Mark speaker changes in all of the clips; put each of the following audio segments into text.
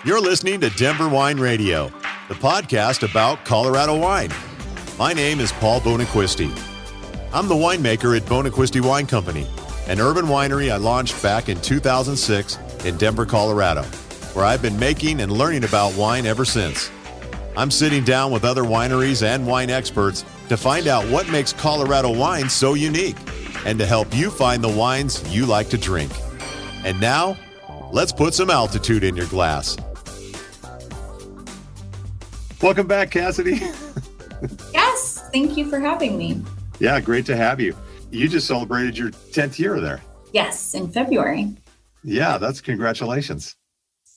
Speaker 1: You're listening to Denver Wine Radio, the podcast about Colorado wine. My name is Paul Bonaquisti. I'm the winemaker at Bonaquisti Wine Company, an urban winery I launched back in 2006 in Denver, Colorado, where I've been making and learning about wine ever since. I'm sitting down with other wineries and wine experts to find out what makes Colorado wine so unique and to help you find the wines you like to drink. And now, let's put some altitude in your glass. Welcome back, Cassidee.
Speaker 2: Yes, thank you for having me.
Speaker 1: Yeah, great to have you. You just celebrated your 10th year there.
Speaker 2: Yes, in February.
Speaker 1: Yeah, that's congratulations.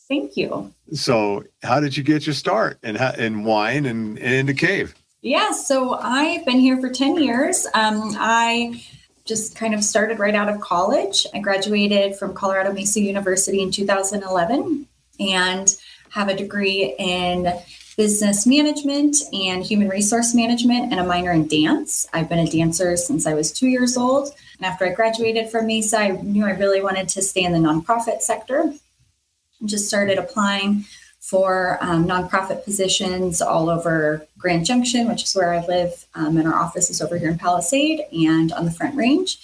Speaker 2: Thank you.
Speaker 1: So how did you get your start in wine and into cave?
Speaker 2: Yeah, so I've been here for 10 years. I just kind of started right out of college. I graduated from Colorado Mesa University in 2011 and have a degree in business management and human resource management and a minor in dance. I've been a dancer since I was 2 years old. And after I graduated from Mesa, I knew I really wanted to stay in the nonprofit sector. I just started applying for nonprofit positions all over Grand Junction, which is where I live. And our office is over here in Palisade and on the Front Range.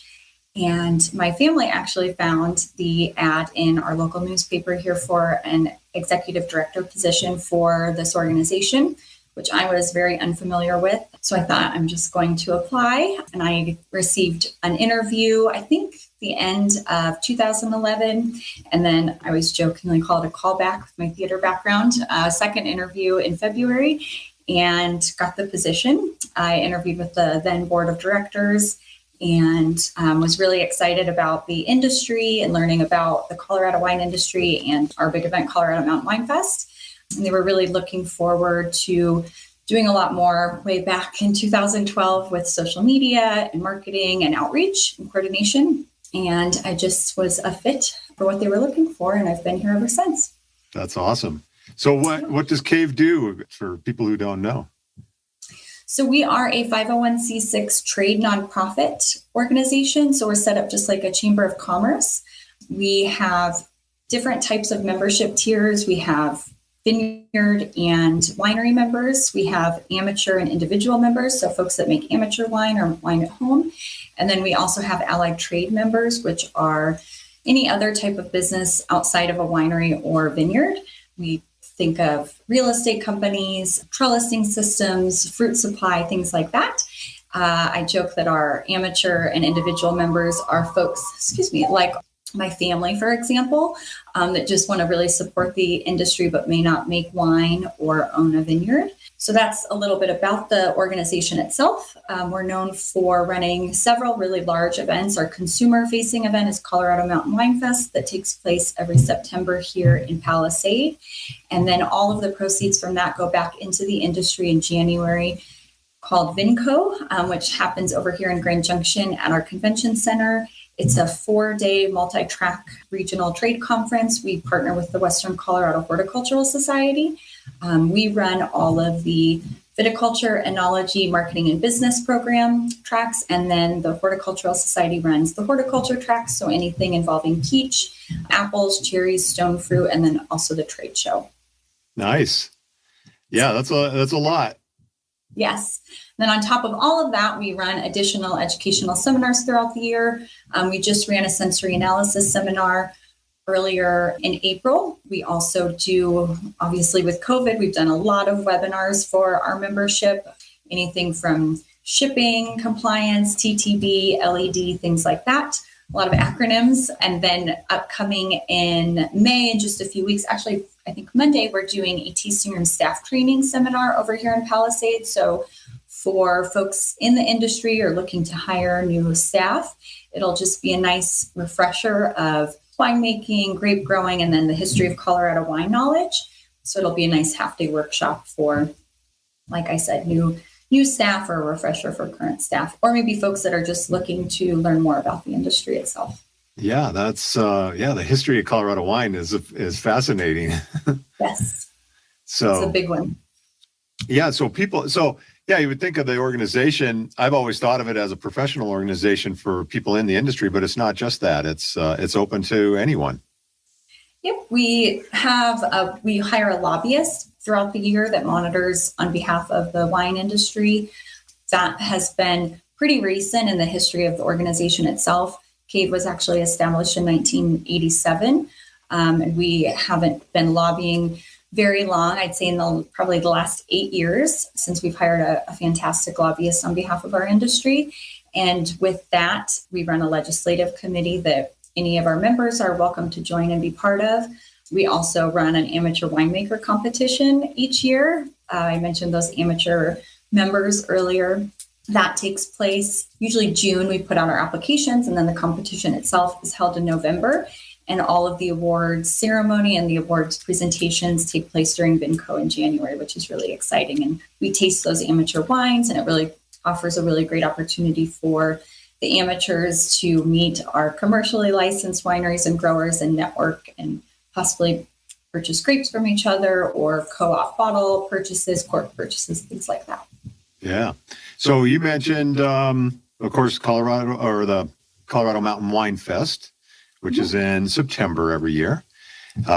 Speaker 2: And my family actually found the ad in our local newspaper here for an executive director position for this organization, which I was very unfamiliar with. So I thought I'm just going to apply. And I received an interview, I think the end of 2011. And then I was jokingly called a callback with my theater background, second interview in February, and got the position. I interviewed with the then board of directors and was really excited about the industry and learning about the Colorado wine industry and our big event, Colorado Mountain Winefest. And they were really looking forward to doing a lot more way back in 2012 with social media and marketing and outreach and coordination. And I just was a fit for what they were looking for, and I've been here ever since.
Speaker 1: That's awesome. So what does CAVE do for people who don't know?
Speaker 2: So we are a 501c6 trade nonprofit organization. So we're set up just like a chamber of commerce. We have different types of membership tiers. We have vineyard and winery members. We have amateur and individual members, so folks that make amateur wine or wine at home. And then we also have allied trade members, which are any other type of business outside of a winery or vineyard. We think of real estate companies, trellising systems, fruit supply, things like that. I joke that our amateur and individual members are folks, like my family, for example, that just want to really support the industry but may not make wine or own a vineyard. So that's a little bit about the organization itself. We're known for running several really large events. Our consumer-facing event is Colorado Mountain Winefest that takes place every September here in Palisade. And then all of the proceeds from that go back into the industry in January, called VinCO, which happens over here in Grand Junction at our convention center. It's a 4-day multi-track regional trade conference. We partner with the Western Colorado Horticultural Society. We run all of the Viticulture Enology marketing and business program tracks, and then the Horticultural Society runs the horticulture tracks, so anything involving peach, apples, cherries, stone fruit, and then also the trade show.
Speaker 1: Nice. Yeah, that's a lot.
Speaker 2: Yes. Then on top of all of that, we run additional educational seminars throughout the year. We just ran a sensory analysis seminar earlier in April. We also do, obviously with COVID, we've done a lot of webinars for our membership, anything from shipping, compliance, TTB, LED, things like that. A lot of acronyms. And then upcoming in May, in just a few weeks, actually, I think Monday, we're doing a tasting room staff training seminar over here in Palisade. So for folks in the industry or looking to hire new staff, it'll just be a nice refresher of winemaking, grape growing, and then the history of Colorado wine knowledge. So it'll be a nice half-day workshop for, like I said, new staff or a refresher for current staff, or maybe folks that are just looking to learn more about the industry itself.
Speaker 1: Yeah, that's the history of Colorado wine is fascinating.
Speaker 2: Yes.
Speaker 1: So
Speaker 2: it's a big one.
Speaker 1: Yeah, you would think of the organization. I've always thought of it as a professional organization for people in the industry, but it's not just that. It's open to anyone.
Speaker 2: Yep, we hire a lobbyist throughout the year that monitors on behalf of the wine industry. That has been pretty recent in the history of the organization itself. CAVE was actually established in 1987, and we haven't been lobbying very long. I'd say in probably the last 8 years since we've hired a fantastic lobbyist on behalf of our industry. And with that, we run a legislative committee that any of our members are welcome to join and be part of. We also run an amateur winemaker competition each year. I mentioned those amateur members earlier. That takes place usually June. We put out our applications, and then the competition itself is held in November. And all of the awards ceremony and the awards presentations take place during VinCO in January, which is really exciting. And we taste those amateur wines, and it really offers a really great opportunity for the amateurs to meet our commercially licensed wineries and growers and network and possibly purchase grapes from each other or co-op bottle purchases, cork purchases, things like that.
Speaker 1: Yeah. So you mentioned, of course, the Colorado Mountain Winefest, which is in September every year,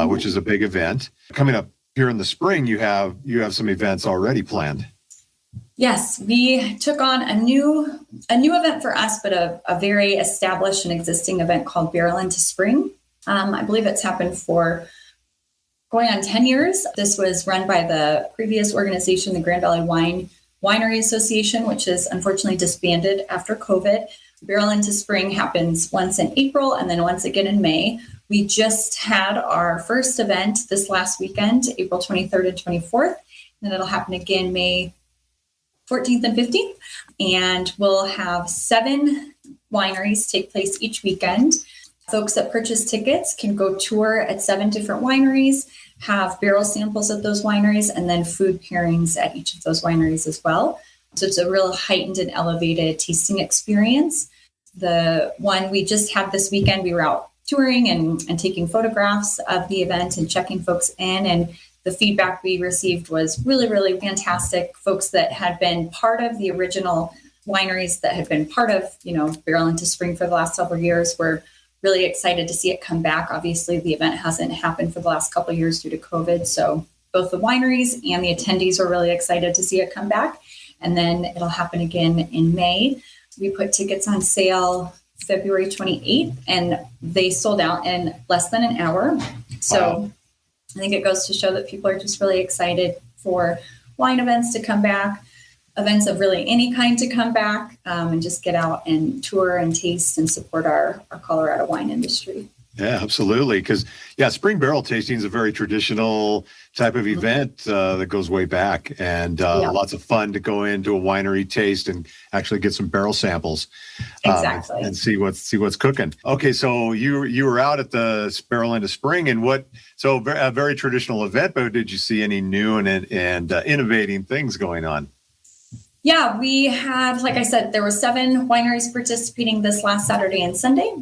Speaker 1: which is a big event. Coming up here in the spring, you have some events already planned.
Speaker 2: Yes, we took on a new event for us, but a very established and existing event called Barrel into Spring. I believe it's happened for going on 10 years. This was run by the previous organization, the Grand Valley Winery Association, which is unfortunately disbanded after COVID. Barrel into Spring happens once in April and then once again in May. We just had our first event this last weekend, April 23rd and 24th, and it'll happen again May 14th and 15th. And we'll have 7 wineries take place each weekend. Folks that purchase tickets can go tour at 7 different wineries, have barrel samples at those wineries, and then food pairings at each of those wineries as well. So it's a real heightened and elevated tasting experience. The one we just had this weekend, we were out touring and taking photographs of the event and checking folks in. And the feedback we received was really, really fantastic. Folks that had been part of the original wineries that had been part of, Barrel into Spring for the last several years were really excited to see it come back. Obviously, the event hasn't happened for the last couple of years due to COVID. So both the wineries and the attendees are really excited to see it come back. And then it'll happen again in May. We put tickets on sale February 28th, and they sold out in less than an hour. So wow. I think it goes to show that people are just really excited for wine events to come back, events of really any kind to come back, and just get out and tour and taste and support our Colorado wine industry.
Speaker 1: Yeah, absolutely. Because, spring barrel tasting is a very traditional type of event that goes way back, and lots of fun to go into a winery, taste, and actually get some barrel samples.
Speaker 2: Exactly.
Speaker 1: And see what's cooking. Okay, so you were out at the Barrel into Spring, and a very traditional event, but did you see any new and innovating things going on?
Speaker 2: Yeah, we had, like I said, there were 7 wineries participating this last Saturday and Sunday.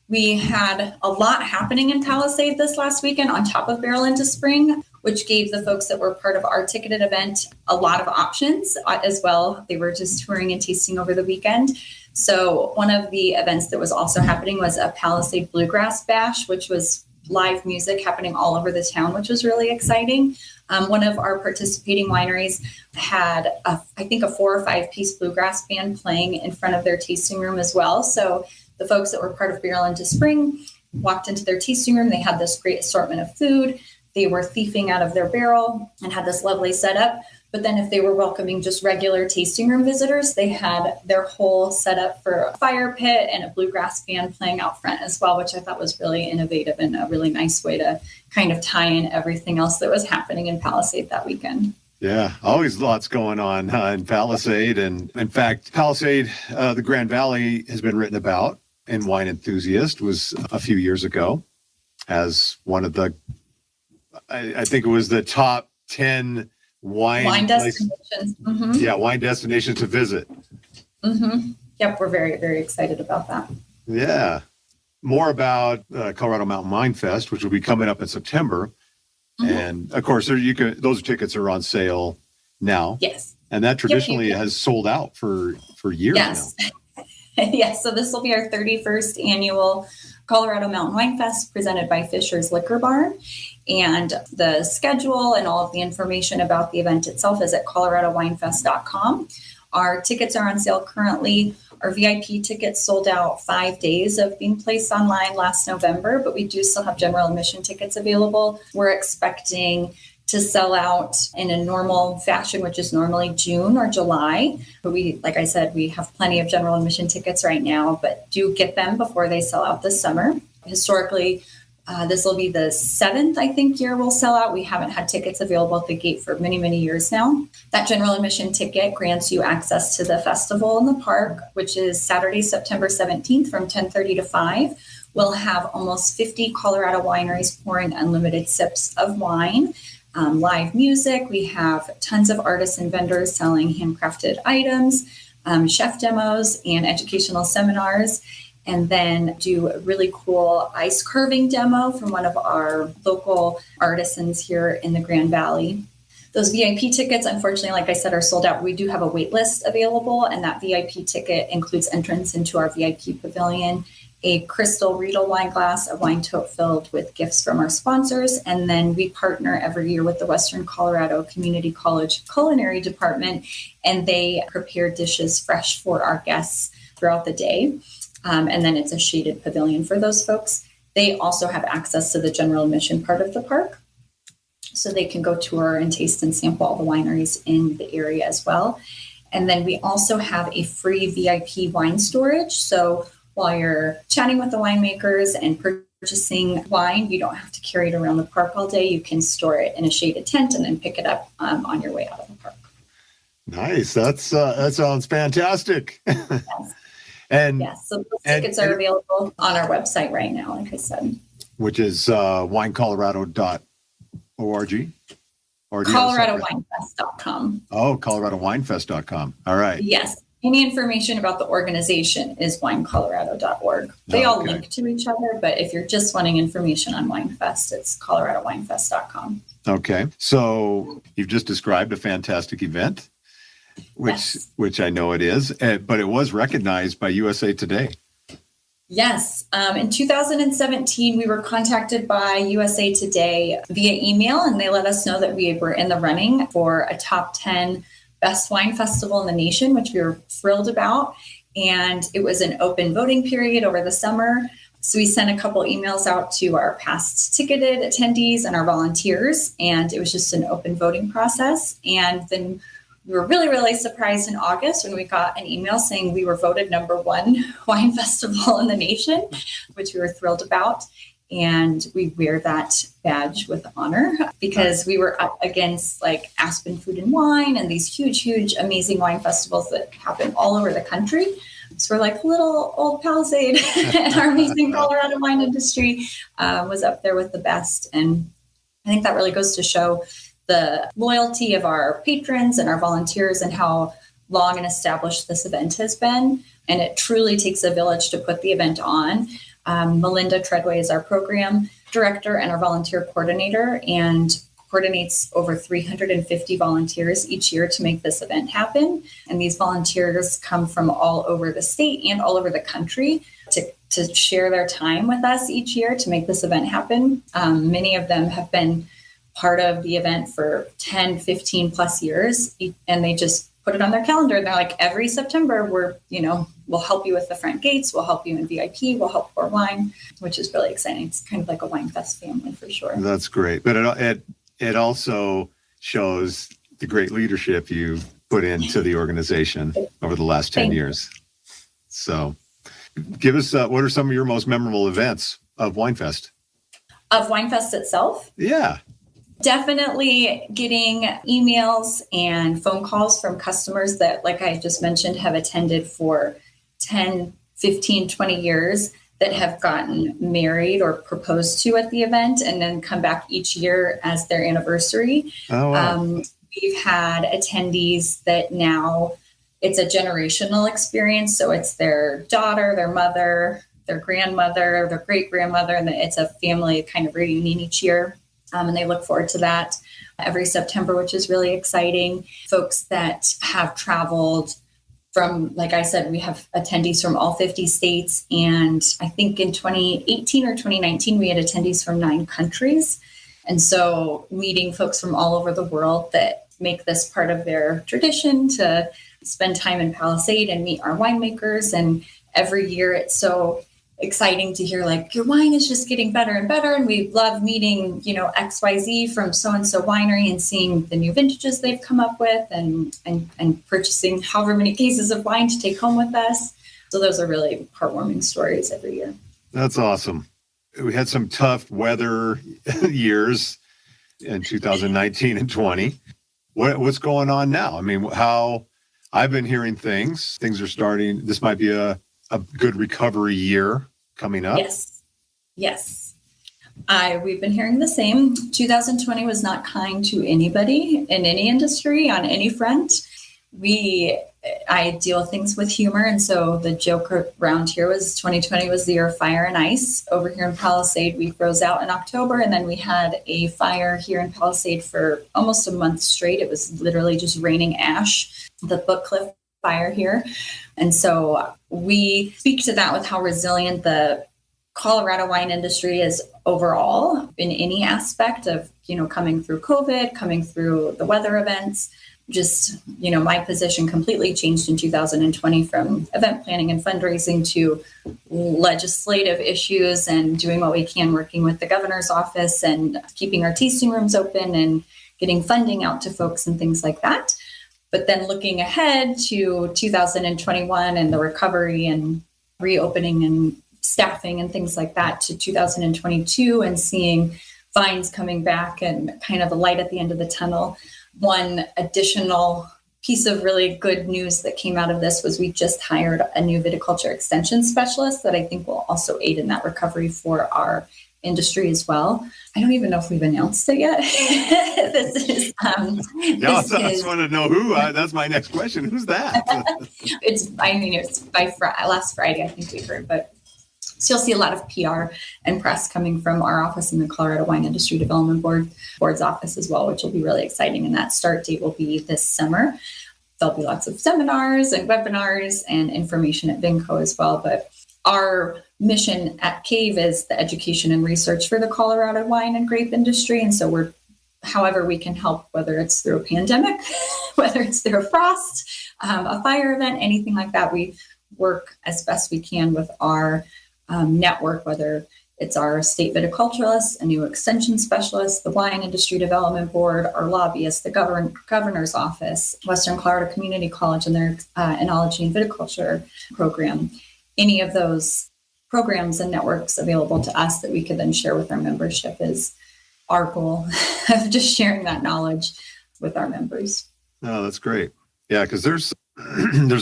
Speaker 2: We had a lot happening in Palisade this last weekend on top of Barrel into Spring, which gave the folks that were part of our ticketed event a lot of options as well. They were just touring and tasting over the weekend. So one of the events that was also happening was a Palisade Bluegrass Bash, which was live music happening all over the town, which was really exciting. One of our participating wineries had, I think, a 4 or 5 piece bluegrass band playing in front of their tasting room as well. So the folks that were part of Barrel into Spring walked into their tasting room. They had this great assortment of food. They were thieving out of their barrel and had this lovely setup. But then if they were welcoming just regular tasting room visitors, they had their whole setup for a fire pit and a bluegrass band playing out front as well, which I thought was really innovative and a really nice way to kind of tie in everything else that was happening in Palisade that weekend.
Speaker 1: Yeah, always lots going on in Palisade. And in fact, Palisade, the Grand Valley, has been written about in Wine Enthusiast, was a few years ago as one of the, I think it was the top 10 wine destinations. Mm-hmm. Yeah, wine destinations to visit.
Speaker 2: Mm-hmm. Yep, we're very, very excited about that.
Speaker 1: Yeah. More about Colorado Mountain Winefest, which will be coming up in September. Mm-hmm. And of course, those tickets are on sale now.
Speaker 2: Yes.
Speaker 1: And that traditionally has sold out for years now.
Speaker 2: Yes, so this will be our 31st annual Colorado Mountain Winefest presented by Fisher's Liquor Barn. And the schedule and all of the information about the event itself is at coloradowinefest.com. Our tickets are on sale currently. Our VIP tickets sold out 5 days of being placed online last November, but we do still have general admission tickets available. We're expecting to sell out in a normal fashion, which is normally June or July. But like I said, we have plenty of general admission tickets right now, but do get them before they sell out this summer. Historically, this will be the 7th, I think, year we'll sell out. We haven't had tickets available at the gate for many, many years now. That general admission ticket grants you access to the festival in the park, which is Saturday, September 17th from 10:30 to 5. We'll have almost 50 Colorado wineries pouring unlimited sips of wine. Live music. We have tons of artists and vendors selling handcrafted items, chef demos, and educational seminars. And then do a really cool ice curving demo from one of our local artisans here in the Grand Valley. Those VIP tickets, unfortunately, like I said, are sold out. We do have a wait list available, and that VIP ticket includes entrance into our VIP pavilion, a crystal Riedel wine glass, a wine tote filled with gifts from our sponsors. And then we partner every year with the Western Colorado Community College Culinary Department, and they prepare dishes fresh for our guests throughout the day. And then it's a shaded pavilion for those folks. They also have access to the general admission part of the park, so they can go tour and taste and sample all the wineries in the area as well. And then we also have a free VIP wine storage. So while you're chatting with the winemakers and purchasing wine, you don't have to carry it around the park all day. You can store it in a shaded tent and then pick it up on your way out of the park.
Speaker 3: Nice. That sounds fantastic.
Speaker 2: Yes.
Speaker 3: And
Speaker 2: yes, so those tickets are available on our website right now, like I said.
Speaker 3: Which is winecolorado.org? Or
Speaker 2: ColoradoWinefest.com.
Speaker 3: Oh, ColoradoWinefest.com. All right.
Speaker 2: Yes. Any information about the organization is winecolorado.org. They all link to each other, but if you're just wanting information on Winefest, it's ColoradoWinefest.com.
Speaker 3: Okay. So you've just described a fantastic event, which I know it is, but it was recognized by USA Today.
Speaker 2: Yes. In 2017, we were contacted by USA Today via email, and they let us know that we were in the running for a top 10 best wine festival in the nation, which we were thrilled about. And it was an open voting period over the summer. So we sent a couple emails out to our past ticketed attendees and our volunteers, and it was just an open voting process. And then we were really, really surprised in August when we got an email saying we were voted number 1 wine festival in the nation, which we were thrilled about. And we wear that badge with honor because we were up against like Aspen Food and Wine and these huge, huge, amazing wine festivals that happen all over the country. So we're like little old Palisade, and our amazing Colorado wine industry was up there with the best. And I think that really goes to show the loyalty of our patrons and our volunteers and how long and established this event has been. And it truly takes a village to put the event on. Melinda Treadway is our program director and our volunteer coordinator, and coordinates over 350 volunteers each year to make this event happen. And these volunteers come from all over the state and all over the country to share their time with us each year to make this event happen. Many of them have been part of the event for 10, 15 plus years, and they just put it on their calendar. And they're like, every September, we'll help you with the front gates. We'll help you in VIP. We'll help pour wine, which is really exciting. It's kind of like a Winefest family for sure.
Speaker 3: That's great. But it also shows the great leadership you put into the organization over the last 10 years. So give us, what are some of your most memorable events of Winefest?
Speaker 2: Of Winefest itself?
Speaker 3: Yeah.
Speaker 2: Definitely getting emails and phone calls from customers that, like I just mentioned, have attended for 10, 15, 20 years that have gotten married or proposed to at the event and then come back each year as their anniversary.
Speaker 3: Oh, wow.
Speaker 2: We've had attendees that now it's a generational experience. So it's their daughter, their mother, their grandmother, their great-grandmother, and it's a family kind of reunion each year. And they look forward to that every September, which is really exciting. Folks that have traveled from, like I said, we have attendees from all 50 states. And I think in 2018 or 2019, we had attendees from 9 countries. And so meeting folks from all over the world that make this part of their tradition to spend time in Palisade and meet our winemakers. And every year it's so exciting to hear like, your wine is just getting better and better. And we love meeting, XYZ from so-and-so winery and seeing the new vintages they've come up with and purchasing however many cases of wine to take home with us. So those are really heartwarming stories every year.
Speaker 3: That's awesome. We had some tough weather years in 2019 and 20. What's going on now? I mean, how I've been hearing things are starting. This might be a good recovery year coming up.
Speaker 2: Yes. We've been hearing the same. 2020 was not kind to anybody in any industry on any front. I deal with things with humor. And so the joke around here was 2020 was the year of fire and ice. Over here in Palisade, we froze out in October. And then we had a fire here in Palisade for almost a month straight. It was literally just raining ash, the Book Cliff fire here. And so we speak to that with how resilient the Colorado wine industry is overall in any aspect of, coming through COVID, coming through the weather events. Just, my position completely changed in 2020 from event planning and fundraising to legislative issues and doing what we can, working with the governor's office and keeping our tasting rooms open and getting funding out to folks and things like that. But then looking ahead to 2021 and the recovery and reopening and staffing and things like that to 2022 and seeing vines coming back and kind of a light at the end of the tunnel. One additional piece of really good news that came out of this was we just hired a new viticulture extension specialist that I think will also aid in that recovery for our industry as well. I don't even know if we've announced it yet.
Speaker 3: I just want to know who. That's my next question. Who's that?
Speaker 2: It's by last Friday, I think we heard, but so you'll see a lot of PR and press coming from our office in the Colorado Wine Industry Development Board's office as well, which will be really exciting. And that start date will be this summer. There'll be lots of seminars and webinars and information at VinCO as well. But our mission at CAVE is the education and research for the Colorado wine and grape industry. And so however we can help, whether it's through a pandemic, whether it's through a frost, a fire event, anything like that, we work as best we can with our network, whether it's our state viticulturalists, a new extension specialist, the Wine Industry Development Board, our lobbyists, the governor's office, Western Colorado Community College and their Enology and Viticulture program. Any of those programs and networks available to us that we could then share with our membership is our goal of just sharing that knowledge with our members.
Speaker 3: Oh, that's great. Yeah, because there's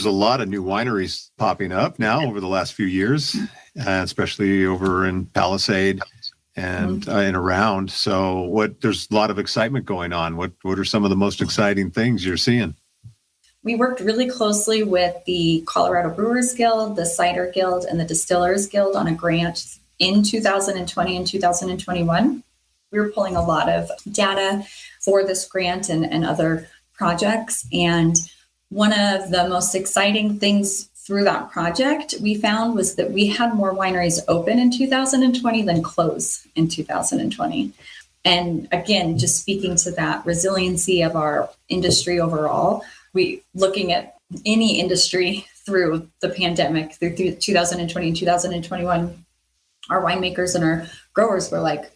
Speaker 3: a lot of new wineries popping up now over the last few years, especially over in Palisade and around. So there's a lot of excitement going on. What are some of the most exciting things you're seeing?
Speaker 2: We worked really closely with the Colorado Brewers Guild, the Cider Guild, and the Distillers Guild on a grant in 2020 and 2021. We were pulling a lot of data for this grant and other projects. And one of the most exciting things through that project we found was that we had more wineries open in 2020 than close in 2020. And again, just speaking to that resiliency of our industry overall, looking at any industry through the pandemic, through 2020 and 2021, our winemakers and our growers were like,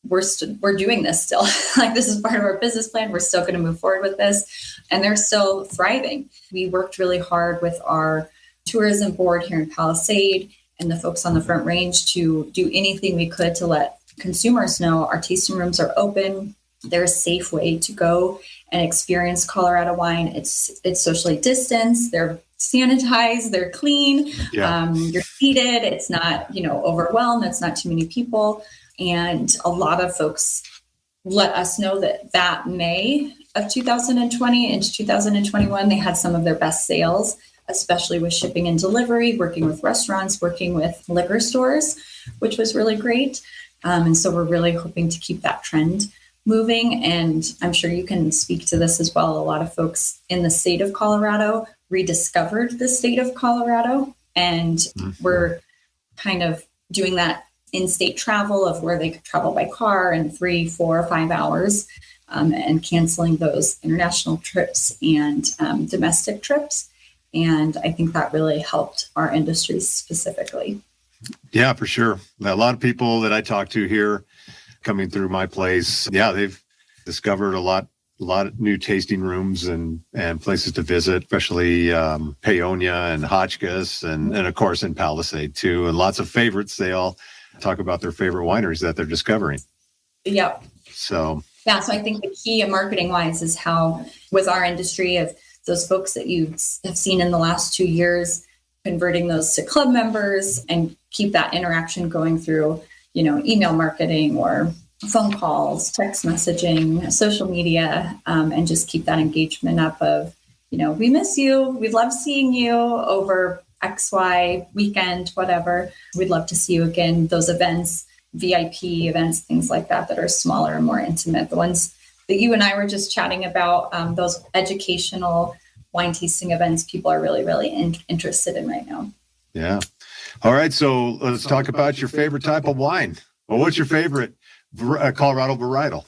Speaker 2: we're doing this still. Like, this is part of our business plan. We're still going to move forward with this. And they're still thriving. We worked really hard with our tourism board here in Palisade and the folks on the Front Range to do anything we could to let consumers know our tasting rooms are open. They're a safe way to go and experience Colorado wine. It's socially distanced. They're sanitized. They're clean.
Speaker 3: Yeah.
Speaker 2: You're seated. It's not, overwhelmed. It's not too many people. And a lot of folks let us know that May of 2020 into 2021, they had some of their best sales, especially with shipping and delivery, working with restaurants, working with liquor stores, which was really great. And so we're really hoping to keep that trend moving. And I'm sure you can speak to this as well. A lot of folks in the state of Colorado rediscovered the state of Colorado. And we're kind of doing that in-state travel of where they could travel by car in 3, 4, 5 hours, and canceling those international trips and domestic trips. And I think that really helped our industry specifically.
Speaker 3: Yeah, for sure. A lot of people that I talk to here coming through my place, they've discovered a lot of new tasting rooms and places to visit, especially Paonia and Hotchkiss and of course in Palisade too. And lots of favorites. They all talk about their favorite wineries that they're discovering.
Speaker 2: Yep.
Speaker 3: So
Speaker 2: I think the key marketing wise is how with our industry of those folks that you have seen in the last 2 years, converting those to club members and keep that interaction going through, email marketing or phone calls, text messaging, social media, and just keep that engagement up of, we miss you. We love seeing you over XY weekend, whatever. We'd love to see you again. Those events, VIP events, things like that are smaller and more intimate. The ones that you and I were just chatting about, those educational wine tasting events, people are really, really interested in right now.
Speaker 3: Yeah. All right. So let's talk about your favorite type of wine. Well, what's your favorite Colorado varietal?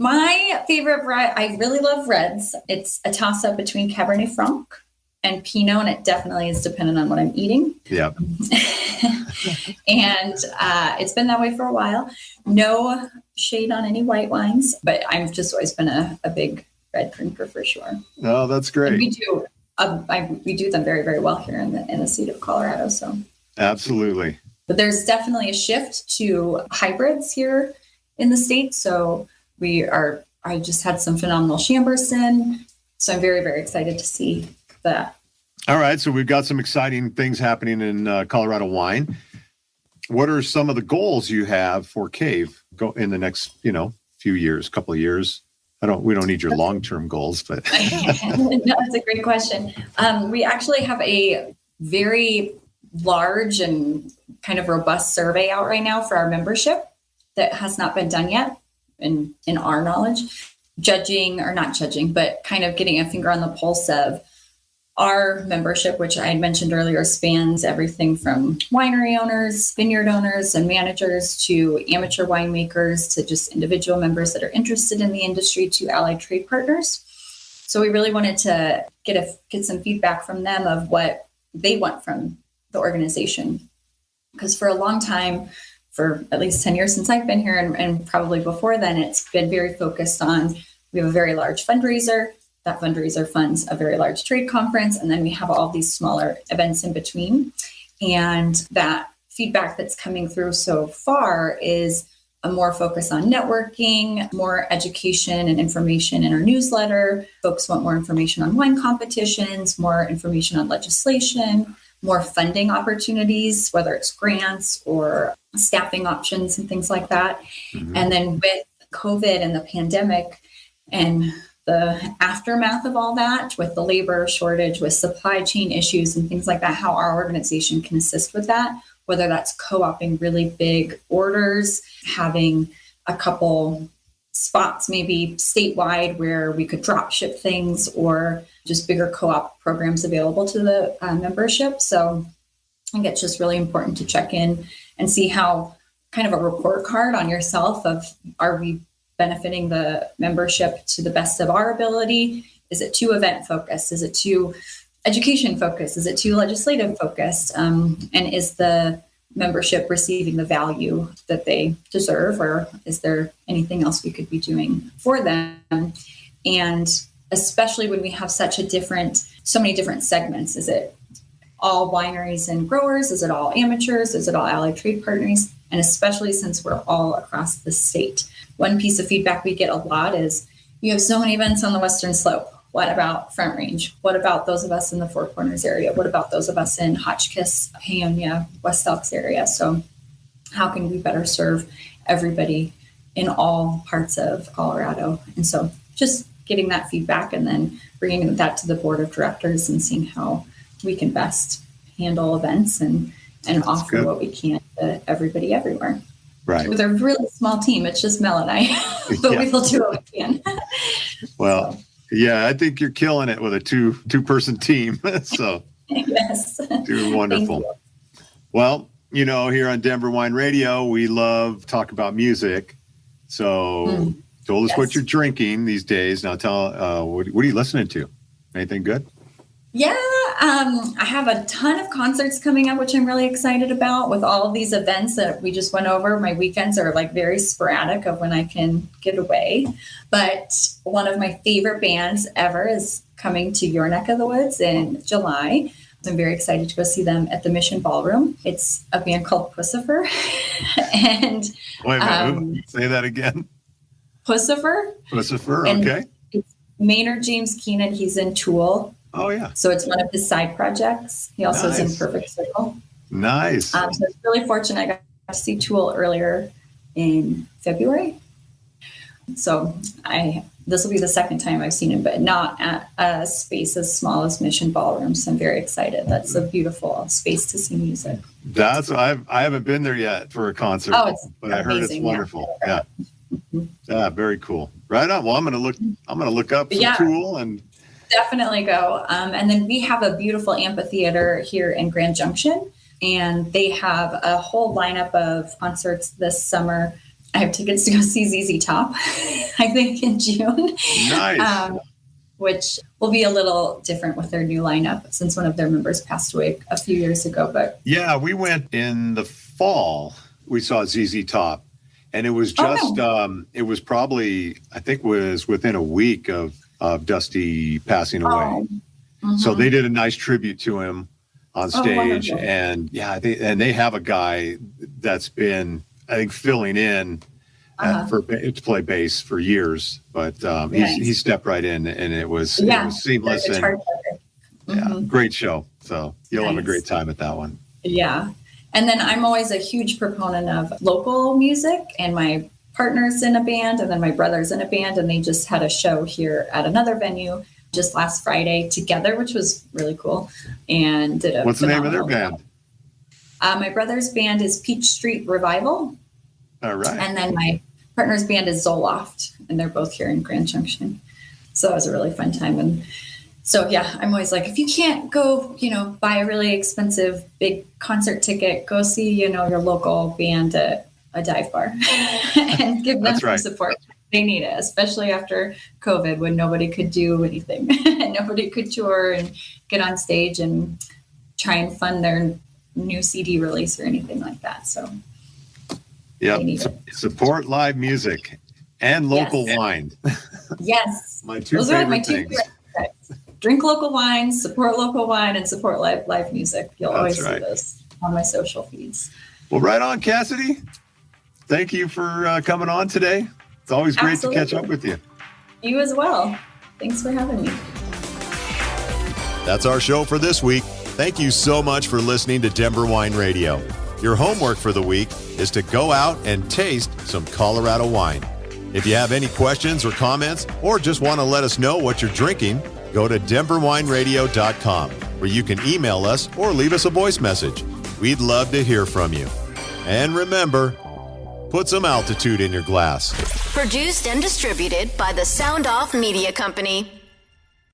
Speaker 2: My favorite variety, I really love reds. It's a toss-up between Cabernet Franc and Pinot, and it definitely is dependent on what I'm eating.
Speaker 3: Yeah.
Speaker 2: And it's been that way for a while. No shade on any white wines, but I've just always been a big red drinker for sure.
Speaker 3: Oh, that's great.
Speaker 2: And we do them very, very well here in the state of Colorado. So
Speaker 3: absolutely.
Speaker 2: But there's definitely a shift to hybrids here in the state. So I just had some phenomenal Chamberson. So I'm very, very excited to see that.
Speaker 3: All right. So we've got some exciting things happening in Colorado wine. What are some of the goals you have for Cave in the next, few years, couple of years? We don't need your long-term goals, but.
Speaker 2: No, that's a great question. We actually have a very large and kind of robust survey out right now for our membership that has not been done yet in our knowledge, not judging, but kind of getting a finger on the pulse of our membership, which I had mentioned earlier, spans everything from winery owners, vineyard owners, and managers to amateur winemakers to just individual members that are interested in the industry to allied trade partners. So we really wanted to get some feedback from them of what they want from the organization. Because for a long time, for at least 10 years since I've been here and probably before then, it's been very focused on, we have a very large fundraiser. That fundraiser funds a very large trade conference. And then we have all these smaller events in between. And that feedback that's coming through so far is a more focus on networking, more education and information in our newsletter. Folks want more information on wine competitions, more information on legislation, more funding opportunities, whether it's grants or staffing options and things like that. Mm-hmm. And then with COVID and the pandemic and the aftermath of all that, with the labor shortage, with supply chain issues and things like that, how our organization can assist with that, whether that's co-oping really big orders, having a couple spots maybe statewide where we could drop ship things, or just bigger co-op programs available to the membership. So I think it's just really important to check in and see how kind of a report card on yourself of, are we benefiting the membership to the best of our ability? Is it too event focused? Is it too education focused? Is it too legislative focused? And is the membership receiving the value that they deserve, or is there anything else we could be doing for them? And especially when we have so many different segments, is it all wineries and growers? Is it all amateurs? Is it all allied trade partners? And especially since we're all across the state. One piece of feedback we get a lot is, you have so many events on the Western Slope. What about Front Range? What about those of us in the Four Corners area? What about those of us in Hotchkiss, Paonia, West Elks area? So how can we better serve everybody in all parts of Colorado? And so just getting that feedback and then bringing that to the board of directors and seeing how we can best handle events and offer what we can to everybody everywhere.
Speaker 3: Right.
Speaker 2: With a really small team, it's just Mel and I, but we will do what we can.
Speaker 3: Well, Yeah, I think you're killing it with a two-person team. So
Speaker 2: Yes.
Speaker 3: doing wonderful. Well, here on Denver Wine Radio, we love talk about music. So told us what you're drinking these days. Now tell, what are you listening to? Anything good?
Speaker 2: Yeah, I have a ton of concerts coming up, which I'm really excited about with all of these events that we just went over. My weekends are like very sporadic of when I can get away. But one of my favorite bands ever is coming to your neck of the woods in July. I'm very excited to go see them at the Mission Ballroom. It's a band called Pussifer. And
Speaker 3: wait a minute, say that again.
Speaker 2: Pussifer,
Speaker 3: okay.
Speaker 2: It's Maynard James Keenan. He's in Tool.
Speaker 3: Oh, yeah.
Speaker 2: So it's one of his side projects. He also is in Perfect Circle.
Speaker 3: Nice.
Speaker 2: So it's really fortunate. I got to see Tool earlier in February. So this will be the second time I've seen him, but not at a space as small as Mission Ballroom. So I'm very excited. That's a beautiful space to see music.
Speaker 3: I haven't been there yet for a concert, but I heard it's wonderful. Yeah. Yeah, very cool. Right on. Well, I'm going to look up some Tool and
Speaker 2: definitely go. And then we have a beautiful amphitheater here in Grand Junction, and they have a whole lineup of concerts this summer. I have tickets to go see ZZ Top, I think in June.
Speaker 3: Nice.
Speaker 2: Which will be a little different with their new lineup since one of their members passed away a few years ago. But yeah,
Speaker 3: we went in the fall. We saw ZZ Top, and it was just it was probably, I think, was within a week of Dusty passing away. So they did a nice tribute to him on stage, and they have a guy that's been, I think, filling in to play bass for years, but he stepped right in, and it was seamless and great show. So you'll have a great time at that one.
Speaker 2: Yeah, and then I'm always a huge proponent of local music, and my partner's in a band, and then my brother's in a band, and they just had a show here at another venue just last Friday together, which was really cool. And did a
Speaker 3: What's the name of their band?
Speaker 2: My brother's band is Peach Street Revival.
Speaker 3: All right.
Speaker 2: And then my partner's band is Zoloft, and they're both here in Grand Junction. So that was a really fun time. And so, I'm always like, if you can't go, buy a really expensive big concert ticket, go see, your local band at a dive bar and give them some support. They need it, especially after COVID when nobody could do anything and nobody could tour and get on stage and try and fund their new CD release or anything like that. So
Speaker 3: support live music and local wine.
Speaker 2: Yes.
Speaker 3: My two favorite things.
Speaker 2: Drink local wine, support local wine, and support live music. You'll always see this on my social feeds.
Speaker 3: Well, right on, Cassidee. Thank you for coming on today. It's always great to catch up with you.
Speaker 2: You as well. Thanks for having me.
Speaker 1: That's our show for this week. Thank you so much for listening to Denver Wine Radio. Your homework for the week is to go out and taste some Colorado wine. If you have any questions or comments, or just want to let us know what you're drinking, go to denverwineradio.com, where you can email us or leave us a voice message. We'd love to hear from you. And remember, put some altitude in your glass.
Speaker 4: Produced and distributed by the Sound Off Media Company.